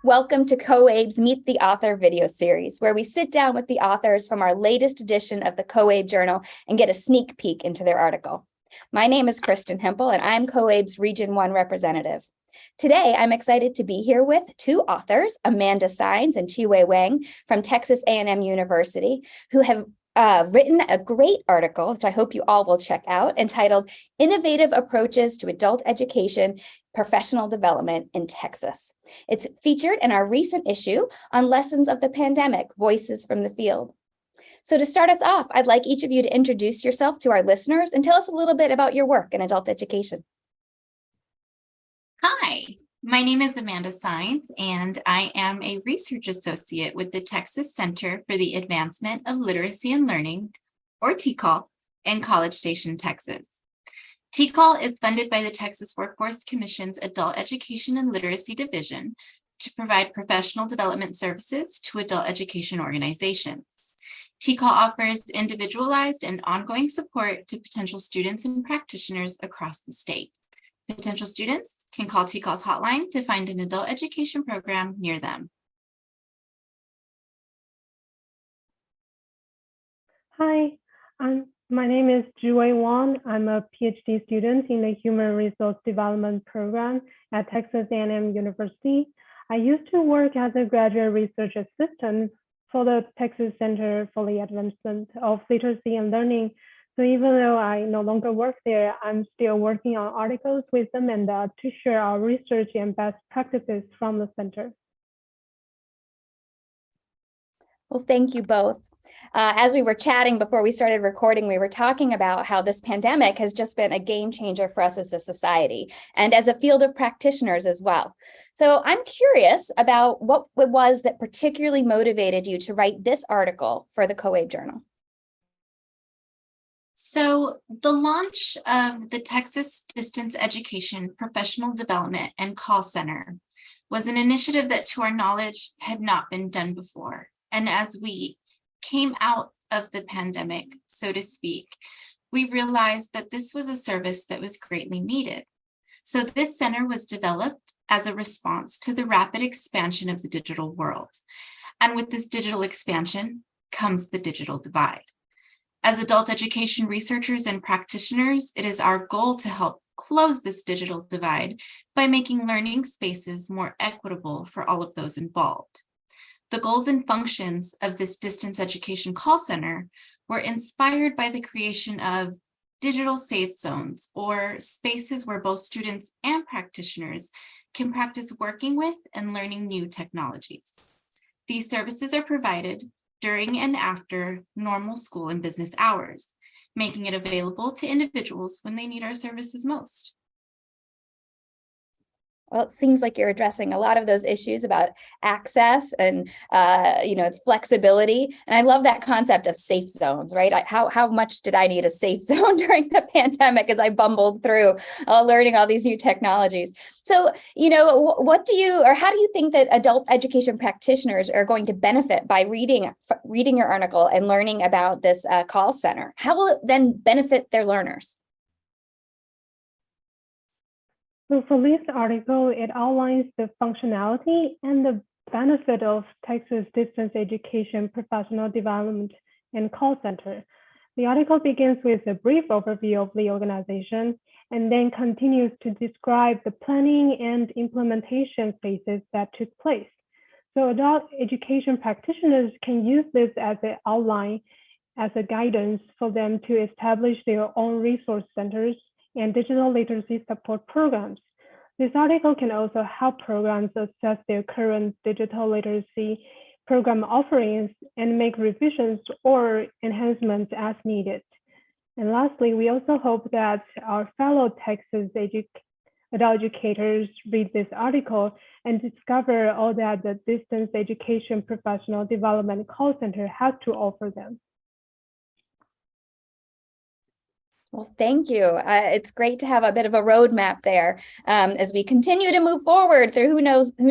Welcome to COABE's Meet the Author video series, where we sit down with the authors from our latest edition of the COABE Journal and get a sneak peek into their article. My name is Kristen Hempel, and I'm COABE's Region 1 representative. Today, I'm excited to be here with two authors, Amanda Sainz and Chich-Wei Wang from Texas A&M University, who have written a great article, which I hope you all will check out, entitled Innovative Approaches to Adult Education Professional Development in Texas. It's featured in our recent issue on Lessons of the Pandemic, Voices from the Field. So to start us off, I'd like each of you to introduce yourself to our listeners and tell us a little bit about your work in adult education. Hi, my name is Amanda Sainz, and I am a research associate with the Texas Center for the Advancement of Literacy and Learning, or TCAL, in College Station, Texas. TCAL is funded by the Texas Workforce Commission's Adult Education and Literacy Division to provide professional development services to adult education organizations. TCAL offers individualized and ongoing support to potential students and practitioners across the state. Potential students can call TCAL's hotline to find an adult education program near them. Hi, my name is Chich-Wei Wang. I'm a PhD student in the Human Resource Development Program at Texas A&M University. I used to work as a graduate research assistant for the Texas Center for the Advancement of Literacy and Learning. So even though I no longer work there, I'm still working on articles with Amanda to share our research and best practices from the center. Well, thank you both. As we were chatting before we started recording, we were talking about how this pandemic has just been a game changer for us as a society and as a field of practitioners as well. So I'm curious about what it was that particularly motivated you to write this article for the COABE Journal. So the launch of the Texas Distance Education Professional Development and Call Center was an initiative that, to our knowledge, had not been done before. And as we came out of the pandemic, so to speak, we realized that this was a service that was greatly needed. So this center was developed as a response to the rapid expansion of the digital world. And with this digital expansion comes the digital divide. As adult education researchers and practitioners, it is our goal to help close this digital divide by making learning spaces more equitable for all of those involved. The goals and functions of this distance education call center were inspired by the creation of digital safe zones, or spaces where both students and practitioners can practice working with and learning new technologies. These services are provided during and after normal school and business hours, making it available to individuals when they need our services most. Well, it seems like you're addressing a lot of those issues about access and flexibility. And I love that concept of safe zones, right? How much did I need a safe zone during the pandemic as I bumbled through learning all these new technologies? So, what do you, or how do you think that adult education practitioners are going to benefit by reading your article and learning about this call center? How will it then benefit their learners? So for this article, it outlines the functionality and the benefit of Texas Distance Education Professional Development and Call Center. The article begins with a brief overview of the organization and then continues to describe the planning and implementation phases that took place. So adult education practitioners can use this as an outline, as a guidance for them to establish their own resource centers and digital literacy support programs. This article can also help programs assess their current digital literacy program offerings and make revisions or enhancements as needed. And lastly, we also hope that our fellow Texas adult educators read this article and discover all that the Distance Education Professional Development Call Center has to offer them. Well, thank you. It's great to have a bit of a roadmap there as we continue to move forward through who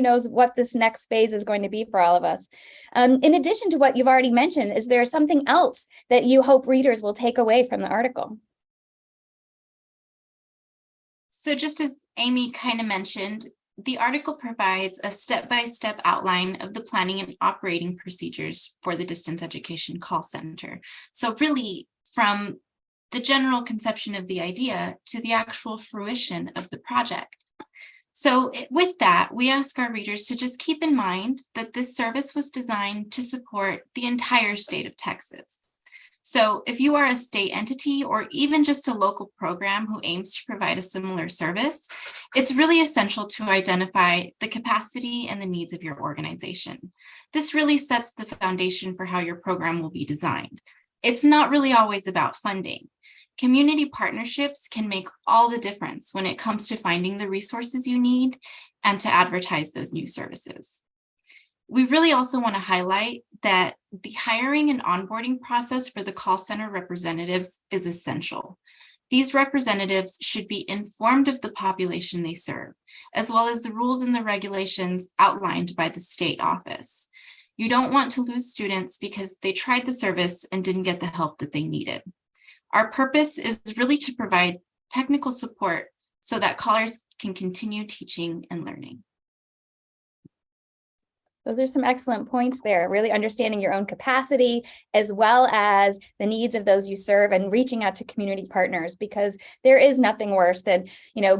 knows what this next phase is going to be for all of us. In addition to what you've already mentioned, is there something else that you hope readers will take away from the article? So just as Amy kind of mentioned, the article provides a step-by-step outline of the planning and operating procedures for the distance education call center. So really, from the general conception of the idea to the actual fruition of the project. So with that, we ask our readers to just keep in mind that this service was designed to support the entire state of Texas. So if you are a state entity or even just a local program who aims to provide a similar service, it's really essential to identify the capacity and the needs of your organization. This really sets the foundation for how your program will be designed. It's not really always about funding. Community partnerships can make all the difference when it comes to finding the resources you need and to advertise those new services. We really also want to highlight that the hiring and onboarding process for the call center representatives is essential. These representatives should be informed of the population they serve, as well as the rules and the regulations outlined by the state office. You don't want to lose students because they tried the service and didn't get the help that they needed. Our purpose is really to provide technical support so that callers can continue teaching and learning. Those are some excellent points there, really understanding your own capacity as well as the needs of those you serve and reaching out to community partners, because there is nothing worse than,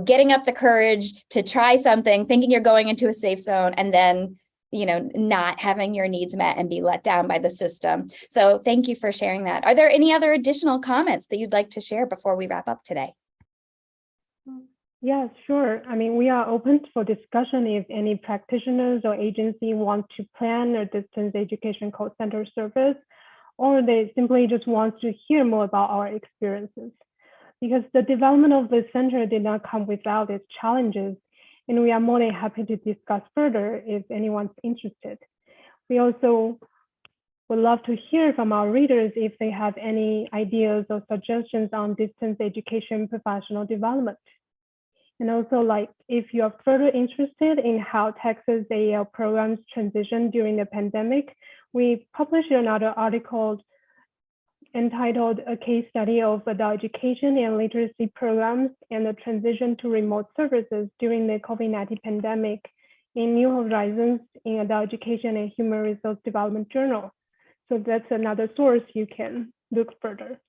getting up the courage to try something, thinking you're going into a safe zone, and then not having your needs met and be let down by the system. So thank you for sharing that. Are there any other additional comments that you'd like to share before we wrap up today? Yes, sure. I mean, we are open for discussion if any practitioners or agency want to plan a distance education call center service, or they simply just want to hear more about our experiences. Because the development of the center did not come without its challenges, and we are more than happy to discuss further if anyone's interested. We also would love to hear from our readers if they have any ideas or suggestions on distance education professional development. And also, if you're further interested in how Texas AEL programs transitioned during the pandemic, we published another article entitled A Case Study of Adult Education and Literacy Programs and the Transition to Remote Services During the COVID-19 Pandemic in New Horizons in Adult Education and Human Resource Development Journal. So that's another source you can look further.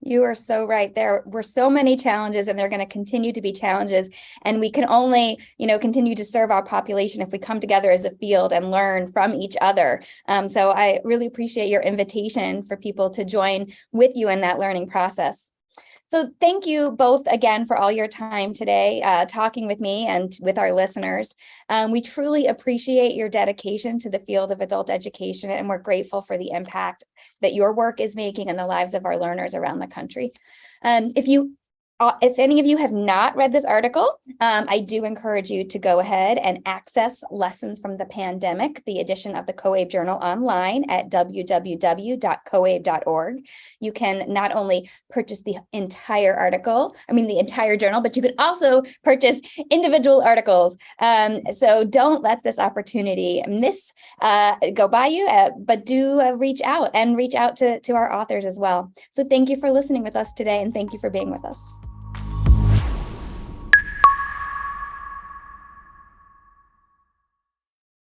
You are so right. There were so many challenges, and they're going to continue to be challenges. And we can only, continue to serve our population if we come together as a field and learn from each other. So I really appreciate your invitation for people to join with you in that learning process. So thank you both again for all your time today, talking with me and with our listeners. We truly appreciate your dedication to the field of adult education, and we're grateful for the impact that your work is making in the lives of our learners around the country. If any of you have not read this article, I do encourage you to go ahead and access Lessons from the Pandemic, the edition of the COABE Journal, online at www.coabe.org. You can not only purchase the entire article, the entire journal, but you can also purchase individual articles. So don't let this opportunity go by you, but do reach out to our authors as well. So thank you for listening with us today, and thank you for being with us.